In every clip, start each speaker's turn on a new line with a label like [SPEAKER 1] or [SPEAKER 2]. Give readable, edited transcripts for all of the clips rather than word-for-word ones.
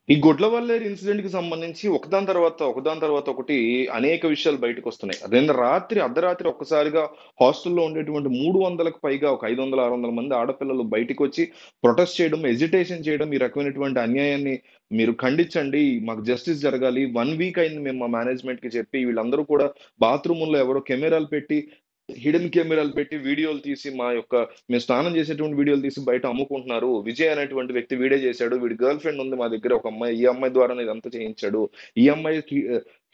[SPEAKER 1] ఈ గొడ్లవల్లేరు ఇన్సిడెంట్‌కి సంబంధించి ఒకదాని తర్వాత ఒకటి అనేక విషయాలు బయటకొస్తున్నాయి. నిన్న రాత్రి అర్ధరాత్రి ఒక్కసారిగా హాస్టల్‌లో ఉండేటువంటి 300కి పైగా ఒక 500, 600 మంది ఆడపిల్లలు బయటికొచ్చి ప్రొటెస్ట్ చేయడం, ఎజిటేషన్ చేయడం, ఈ రకమైనటువంటి అన్యాయాన్ని మీరు ఖండించండి. మాకు జస్టిస్ జరగాలి. 1 వీక్ అయింది మేము మా మేనేజ్‌మెంట్‌కి చెప్పి. వీళ్ళందరూ కూడా బాత్రూముల్లో ఎవరో కెమెరాలు పెట్టి, హిడెన్ కెమెరాలు పెట్టి వీడియోలు తీసి మేము స్నానం చేసేటువంటి వీడియోలు తీసి బయట అమ్ముకుంటున్నారు. విజయ్ అనేటువంటి వ్యక్తి వీడే చేశాడు. వీడి గర్ల్ ఫ్రెండ్ ఉంది మా దగ్గర ఒక అమ్మాయి. ఈ అమ్మాయి ద్వారానే ఇదంతా చేయించాడు. ఈ అమ్మాయి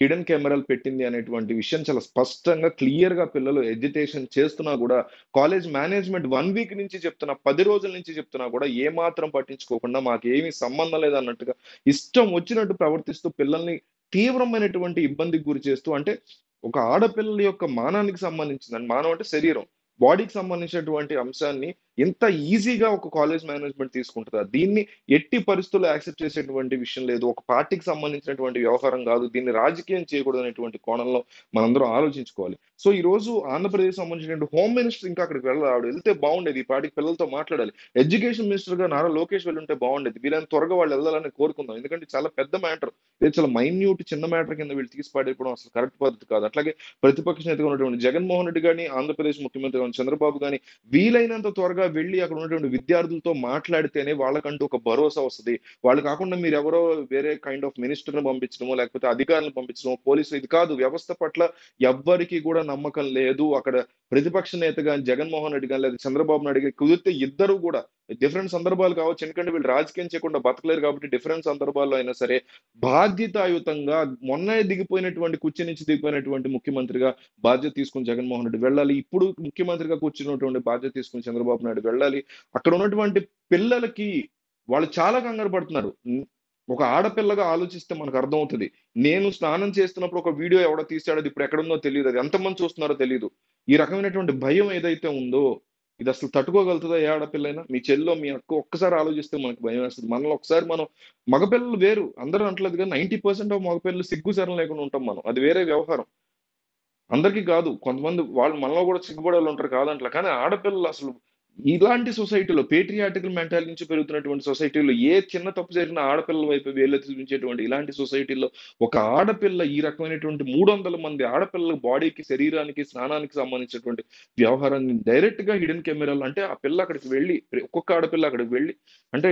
[SPEAKER 1] హిడెన్ కెమెరాలు పెట్టింది అనేటువంటి విషయం చాలా స్పష్టంగా క్లియర్‌గా పిల్లలు ఎజిటేషన్ చేస్తున్నా గూడా కాలేజ్ మేనేజ్‌మెంట్ 1 వీక్ నుంచి చెప్తున్నా, 10 రోజుల నుంచి చెప్తున్నా కూడా ఏమాత్రం పట్టించుకోకుండా మాకేమీ సంబంధం లేదన్నట్టుగా ఇష్టం వచ్చినట్టు ప్రవర్తిస్తూ పిల్లల్ని తీవ్రమైనటువంటి ఇబ్బందికి గురి చేస్తూ అంటే ఒక ఆడపిల్లల యొక్క మానానికి సంబంధించిందండి. మానం అంటే శరీరం. బాడీకి సంబంధించినటువంటి అంశాన్ని ఇంత ఈజీగా ఒక కాలేజ్ మేనేజ్‌మెంట్ తీసుకుంటదా? దీన్ని ఎట్టి పరిస్థితుల్లో యాక్సెప్ట్ చేసేటువంటి విషయం లేదు. ఒక పార్టీకి సంబంధించినటువంటి వ్యవహారం గాదు. దీన్ని రాజకీయం చేయకూడదనేటువంటి కోణంలో మనందరం ఆలోచించుకోవాలి. సో, ఈరోజు ఆంధ్రప్రదేశ్‌కి సంబంధించినటువంటి హోమ్ మినిస్టర్ ఇంకా అక్కడికి ఆవిడ వెళ్తే బావుండేది. ఈ పాటికి పిల్లలతో మాట్లాడాలి. ఎడ్యుకేషన్ మినిస్టర్‌గా నారా లోకేష్ వెళ్ళుంటే బావుండేది. వీలైనంత త్వరగా వాళ్ళు ఎళ్ళాలని కోరుకుందాం. ఎందుకంటే చాలా పెద్ద మ్యాటర్. ఇది చాలా మైన్యూట్ చిన్న మ్యాటర్ కింద వీళ్ళు తీసి పడేయడం అసలు కరెక్ట్ పద్ధతి కాదు. అట్లాగే ప్రతిపక్ష నేతగా ఉన్నటువంటి జగన్మోహన్ రెడ్డి గాని, ఆంధ్రప్రదేశ్ ముఖ్యమంత్రిగా ఉన్న చంద్రబాబు గాని, వీలైనంత త్వరగా వెళ్లి అక్కడ ఉన్నటువంటి విద్యార్థులతో మాట్లాడితేనే వాళ్ళకంటూ ఒక భరోసా వస్తది. వాళ్ళు కాకుండా మీరెవరో వేరే కైండ్ ఆఫ్ మినిస్టర్‌ని పంపించడమో, లేకపోతే అధికారులను పంపించడమో, పోలీసులు ఇది కాదు. వ్యవస్థ పట్ల ఎవ్వరికీ కూడా నమ్మకం లేదు. అక్కడ ప్రతిపక్ష నేత గాని, జగన్మోహన్ రెడ్డి గాని, లేదా చంద్రబాబు నాయుడు గాని కుదిరితే ఇద్దరు గూడా డిఫరెంట్ సందర్భాలు కావచ్చు. ఎందుకంటే వీళ్ళు రాజకీయం చేయకుండా బతకలేరు కాబట్టి డిఫరెంట్ సందర్భాల్లో అయినా సరే బాధ్యతాయుతంగా మొన్నే దిగిపోయినటువంటి కుర్చీ నుంచి దిగిపోయినటువంటి ముఖ్యమంత్రిగా బాధ్యత తీసుకొని జగన్మోహన్ రెడ్డి వెళ్ళాలి. ఇప్పుడు ముఖ్యమంత్రిగా కూర్చున్నటువంటి బాధ్యత తీసుకొని చంద్రబాబు నాయుడు వెళ్ళాలి. అక్కడ ఉన్నటువంటి పిల్లలకి వాళ్ళు చాలా కంగారు పడుతున్నారు. ఒక ఆడపిల్లగా ఆలోచిస్తే మనకు అర్థమవుతది. నేను స్నానం చేస్తున్నప్పుడు ఒక వీడియో ఎవడో తీసాడో అది ఇప్పుడు ఎక్కడుందో తెలీదు. అది ఎంతమంది చూస్తున్నారో తెలీదు. ఈ రకమైనటువంటి భయం ఏదైతే ఉందో ఇదసలు తట్టుకోగలుగుతదా ఏ ఆడపిల్లైనా? మీ చెల్లో, మీ అక్కో ఒక్కసారి ఆలోచిస్తే మనకు భయమేస్తది. మనల్ని ఒకసారి మనం మగపిల్లలు వేరు. అందరూ అనట్లేదు గానీ 90% ఆఫ్ మగపిల్లలు సిగ్గు, శరం లేకుండా ఉంటాం మనం. అది వేరే వ్యవహారం. అందరికీ కాదు. కొంతమంది వాళ్ళు మనలో కూడా సిగ్గుపడేవాళ్ళుంటారు కాదంట్లా. కానీ ఆడపిల్లలు అసలు ఇలాంటి సొసైటీలో పేట్రియాటికల్ మెంటాలిటీ నుంచి పెరుగుతున్నటువంటి సొసైటీలో ఏ చిన్న తప్పు జరిగినా ఆడపిల్లల వైపు వేలెత్తి చూపించేటువంటి ఇలాంటి సొసైటీలో ఒక ఆడపిల్ల ఈ రకమైనటువంటి 300 మంది ఆడపిల్లల బాడీకి, శరీరానికి, స్నానానికి సంబంధించినటువంటి వ్యవహారాన్ని డైరెక్ట్‌గా హిడెన్ కెమెరాలో అంటే ఆ పిల్ల అక్కడికి వెళ్లి ఒక్కొక్క ఆడపిల్ల అక్కడికి వెళ్లి అంటే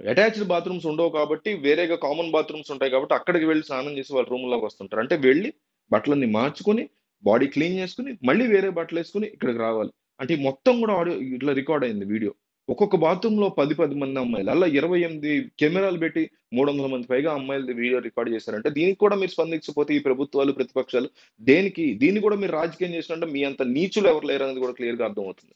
[SPEAKER 1] అటాచ్డ్ బాత్రూమ్స్ ఉండవు కాబట్టి వేరేగా కామన్ బాత్రూమ్స్ ఉంటాయి కాబట్టి అక్కడికి వెళ్లి స్నానం చేసి వాళ్ళ రూమ్‌లోకి వస్తుంటారు. అంటే వెళ్లి బట్టలన్నీ మార్చుకొని, బాడీ క్లీన్ చేసుకొని, మళ్ళీ వేరే బట్టలేసుకొని ఇక్కడికి రావాలి. అంటే ఈ మొత్తం గూడా ఆడియో ఇట్లా రికార్డ్ అయింది వీడియో. ఒక్కొక్క బాత్రూమ్‌లో 10 మంది అమ్మాయిలు. అలా 28 కెమెరాలు పెట్టి 300 మంది పైగా అమ్మాయిలది వీడియో రికార్డ్ చేశారంటే దీనికి కూడా మీరు స్పందించకపోతే ఈ ప్రభుత్వాలు, ప్రతిపక్షాలు దేనికి? దీన్ని కూడా మీరు రాజకీయం చేసినంటే మీ అంత నీచులు ఎవరు లేరనేది కూడా క్లియర్‌గా అర్థమవుతుంది.